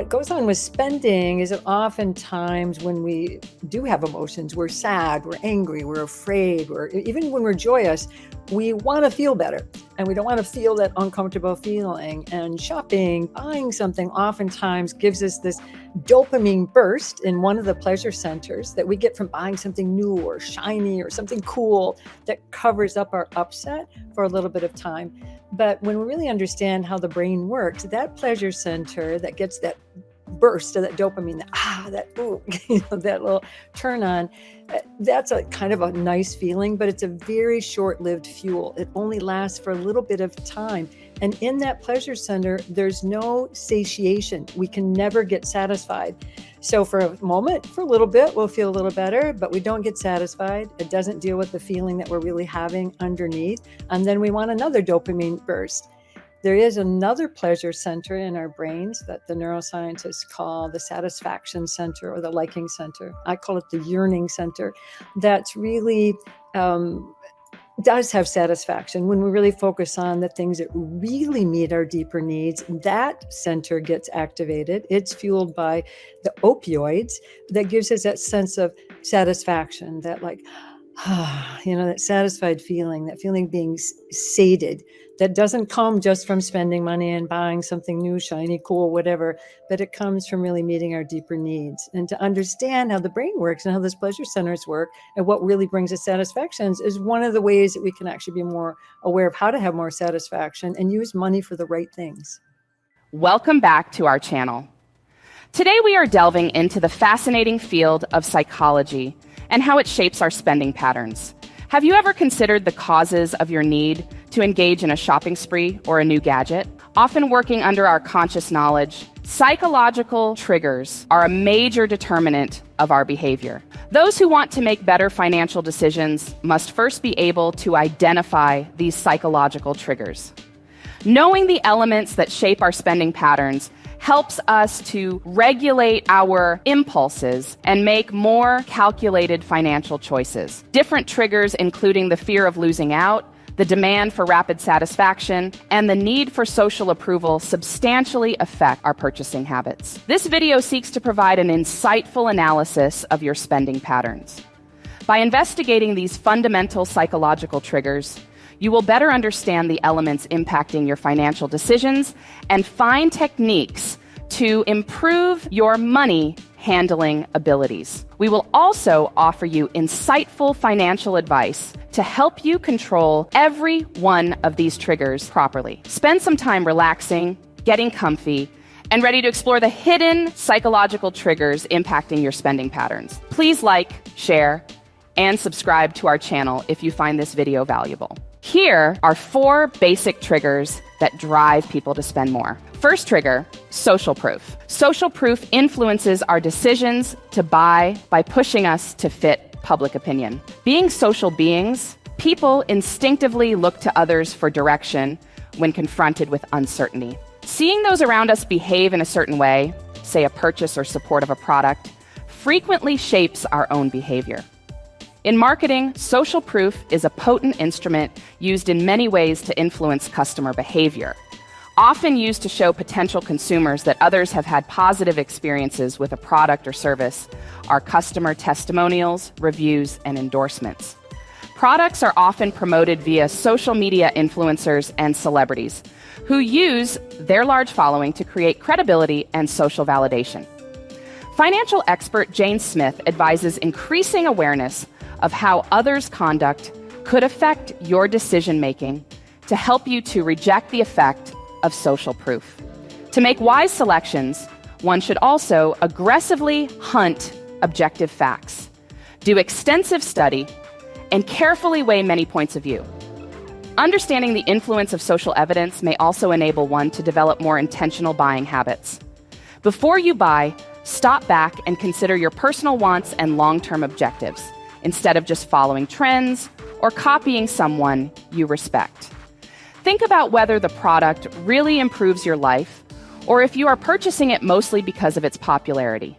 what goes on with spending is that oftentimes when we do have emotions, we're sad, we're angry, we're afraid, even when we're joyous, we want to feel better and we don't want to feel that uncomfortable feeling. And shopping, buying something oftentimes gives us this dopamine burst in one of the pleasure centers that we get from buying something new or shiny or something cool that covers up our upset for a little bit of time. But when we really understand how the brain works, that pleasure center that gets that burst of that dopamine, that little turn on, that's a kind of a nice feeling, but it's a very short-lived fuel. It only lasts for a little bit of time. And in that pleasure center, there's no satiation. We can never get satisfied. So for a moment, for a little bit, we'll feel a little better, but we don't get satisfied. It doesn't deal with the feeling that we're really having underneath. And then we want another dopamine burst. There is another pleasure center in our brains that the neuroscientists call the satisfaction center or the liking center. I call it the yearning center. That's really does have satisfaction. When we really focus on the things that really meet our deeper needs, that center gets activated. It's fueled by the opioids that gives us that sense of satisfaction, that that satisfied feeling, that feeling being sated. That doesn't come just from spending money and buying something new, shiny, cool, whatever, but it comes from really meeting our deeper needs. And to understand how the brain works and how those pleasure centers work and what really brings us satisfactions is one of the ways that we can actually be more aware of how to have more satisfaction and use money for the right things. Welcome back to our channel. Today we are delving into the fascinating field of psychology and how it shapes our spending patterns. Have you ever considered the causes of your need to engage in a shopping spree or a new gadget? Often working under our conscious knowledge, psychological triggers are a major determinant of our behavior. Those who want to make better financial decisions must first be able to identify these psychological triggers. Knowing the elements that shape our spending patterns helps us to regulate our impulses and make more calculated financial choices. Different triggers, including the fear of losing out, the demand for rapid satisfaction, and the need for social approval, substantially affect our purchasing habits. This video seeks to provide an insightful analysis of your spending patterns. By investigating these fundamental psychological triggers, you will better understand the elements impacting your financial decisions and find techniques to improve your money handling abilities. We will also offer you insightful financial advice to help you control every one of these triggers properly. Spend some time relaxing, getting comfy, and ready to explore the hidden psychological triggers impacting your spending patterns. Please like, share, and subscribe to our channel if you find this video valuable. Here are 4 basic triggers that drive people to spend more. First trigger, social proof. Social proof influences our decisions to buy by pushing us to fit public opinion. Being social beings, people instinctively look to others for direction when confronted with uncertainty. Seeing those around us behave in a certain way, say a purchase or support of a product, frequently shapes our own behavior. In marketing, social proof is a potent instrument used in many ways to influence customer behavior. Often used to show potential consumers that others have had positive experiences with a product or service are customer testimonials, reviews, and endorsements. Products are often promoted via social media influencers and celebrities who use their large following to create credibility and social validation. Financial expert Jane Smith advises increasing awareness of how others' conduct could affect your decision-making to help you to reject the effect of social proof. To make wise selections, one should also aggressively hunt objective facts, do extensive study, and carefully weigh many points of view. Understanding the influence of social evidence may also enable one to develop more intentional buying habits. Before you buy, stop back and consider your personal wants and long-term objectives, instead of just following trends or copying someone you respect. Think about whether the product really improves your life, or if you are purchasing it mostly because of its popularity.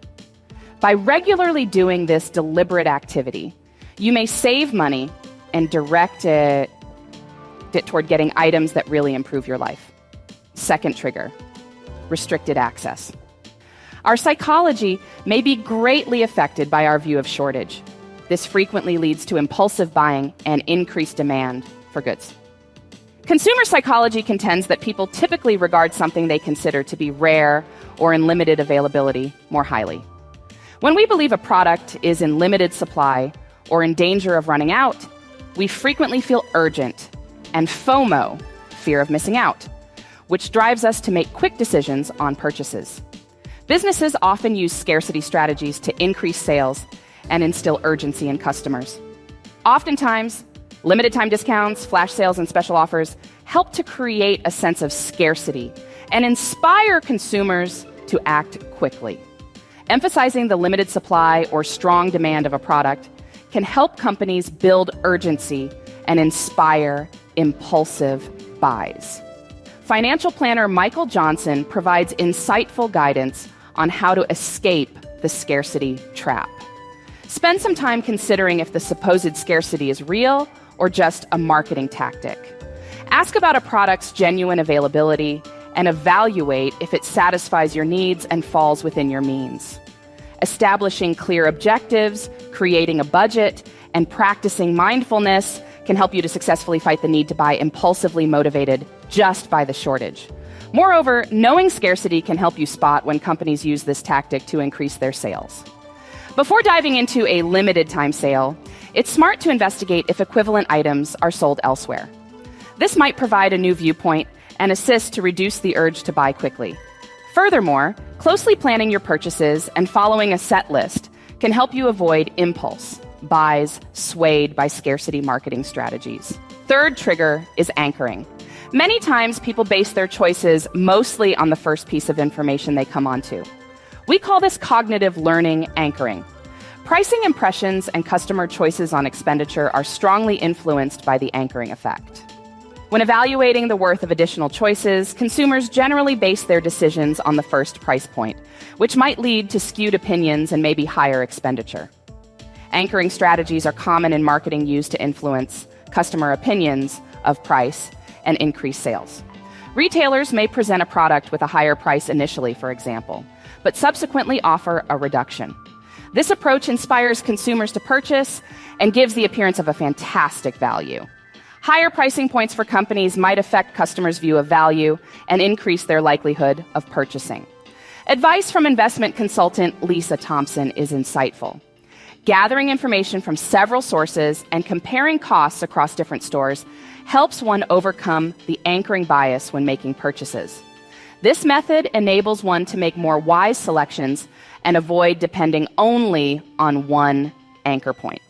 By regularly doing this deliberate activity, you may save money and direct it toward getting items that really improve your life. Second trigger, restricted access. Our psychology may be greatly affected by our view of shortage. This frequently leads to impulsive buying and increased demand for goods. Consumer psychology contends that people typically regard something they consider to be rare or in limited availability more highly. When we believe a product is in limited supply or in danger of running out, we frequently feel urgent and FOMO, fear of missing out, which drives us to make quick decisions on purchases. Businesses often use scarcity strategies to increase sales and instill urgency in customers. Oftentimes, limited time discounts, flash sales, and special offers help to create a sense of scarcity and inspire consumers to act quickly. Emphasizing the limited supply or strong demand of a product can help companies build urgency and inspire impulsive buys. Financial planner Michael Johnson provides insightful guidance on how to escape the scarcity trap. Spend some time considering if the supposed scarcity is real or just a marketing tactic. Ask about a product's genuine availability and evaluate if it satisfies your needs and falls within your means. Establishing clear objectives, creating a budget, and practicing mindfulness can help you to successfully fight the need to buy impulsively motivated just by the shortage. Moreover, knowing scarcity can help you spot when companies use this tactic to increase their sales. Before diving into a limited time sale, it's smart to investigate if equivalent items are sold elsewhere. This might provide a new viewpoint and assist to reduce the urge to buy quickly. Furthermore, closely planning your purchases and following a set list can help you avoid impulse buys swayed by scarcity marketing strategies. Third trigger is anchoring. Many times people base their choices mostly on the first piece of information they come onto. We call this cognitive learning anchoring. Pricing impressions and customer choices on expenditure are strongly influenced by the anchoring effect. When evaluating the worth of additional choices, consumers generally base their decisions on the first price point, which might lead to skewed opinions and maybe higher expenditure. Anchoring strategies are common in marketing used to influence customer opinions of price and increase sales. Retailers may present a product with a higher price initially, for example, but subsequently offer a reduction. This approach inspires consumers to purchase and gives the appearance of a fantastic value. Higher pricing points for companies might affect customers' view of value and increase their likelihood of purchasing. Advice from investment consultant Lisa Thompson is insightful. Gathering information from several sources and comparing costs across different stores helps one overcome the anchoring bias when making purchases. This method enables one to make more wise selections and avoid depending only on one anchor point.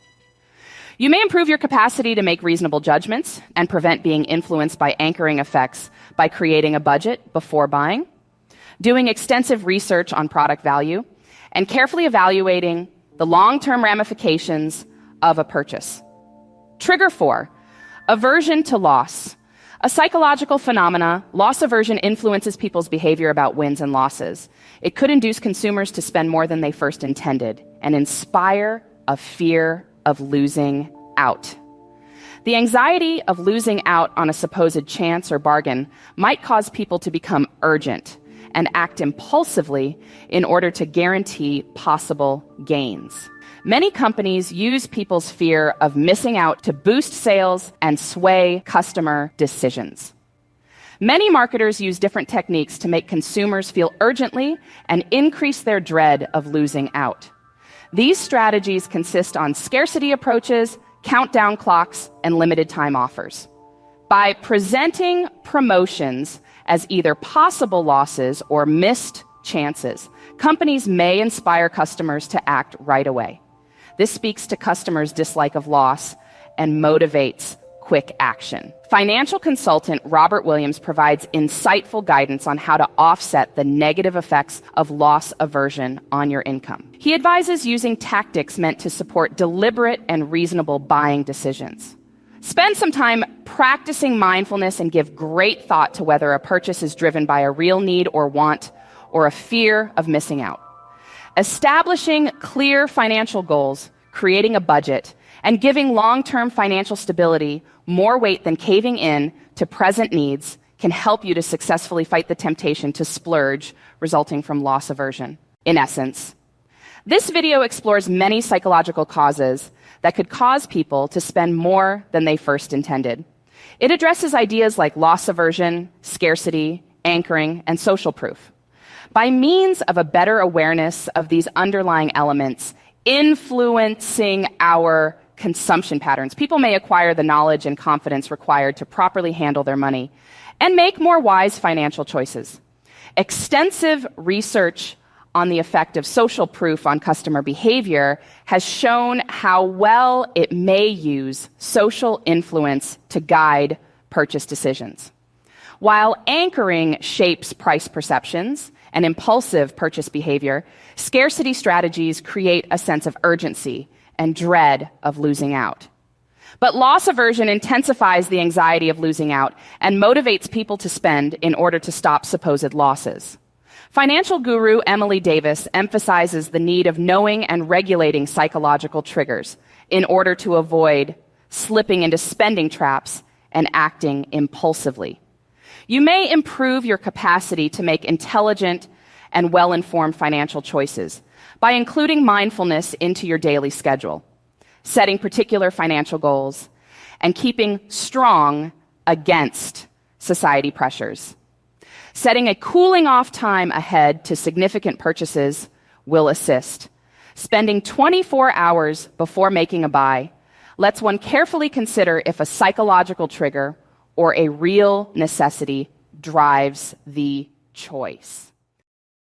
You may improve your capacity to make reasonable judgments and prevent being influenced by anchoring effects by creating a budget before buying, doing extensive research on product value, and carefully evaluating the long-term ramifications of a purchase. Trigger 4, aversion to loss. A psychological phenomena, loss aversion influences people's behavior about wins and losses. It could induce consumers to spend more than they first intended and inspire a fear of losing out. The anxiety of losing out on a supposed chance or bargain might cause people to become urgent and act impulsively in order to guarantee possible gains. Many companies use people's fear of missing out to boost sales and sway customer decisions. Many marketers use different techniques to make consumers feel urgently and increase their dread of losing out. These strategies consist on scarcity approaches, countdown clocks, and limited time offers. By presenting promotions as either possible losses or missed chances, companies may inspire customers to act right away. This speaks to customers' dislike of loss and motivates quick action. Financial consultant Robert Williams provides insightful guidance on how to offset the negative effects of loss aversion on your income. He advises using tactics meant to support deliberate and reasonable buying decisions. Spend some time practicing mindfulness and give great thought to whether a purchase is driven by a real need or want or a fear of missing out. Establishing clear financial goals, creating a budget, and giving long-term financial stability more weight than caving in to present needs can help you to successfully fight the temptation to splurge resulting from loss aversion. In essence, this video explores many psychological causes that could cause people to spend more than they first intended. It addresses ideas like loss aversion, scarcity, anchoring, and social proof. By means of a better awareness of these underlying elements influencing our consumption patterns, people may acquire the knowledge and confidence required to properly handle their money and make more wise financial choices. Extensive research on the effect of social proof on customer behavior has shown how well it may use social influence to guide purchase decisions. While anchoring shapes price perceptions and impulsive purchase behavior, scarcity strategies create a sense of urgency and dread of losing out. But loss aversion intensifies the anxiety of losing out and motivates people to spend in order to stop supposed losses. Financial guru Emily Davis emphasizes the need of knowing and regulating psychological triggers in order to avoid slipping into spending traps and acting impulsively. You may improve your capacity to make intelligent and well-informed financial choices by including mindfulness into your daily schedule, setting particular financial goals, and keeping strong against society pressures. Setting a cooling off time ahead to significant purchases will assist. Spending 24 hours before making a buy lets one carefully consider if a psychological trigger or a real necessity drives the choice.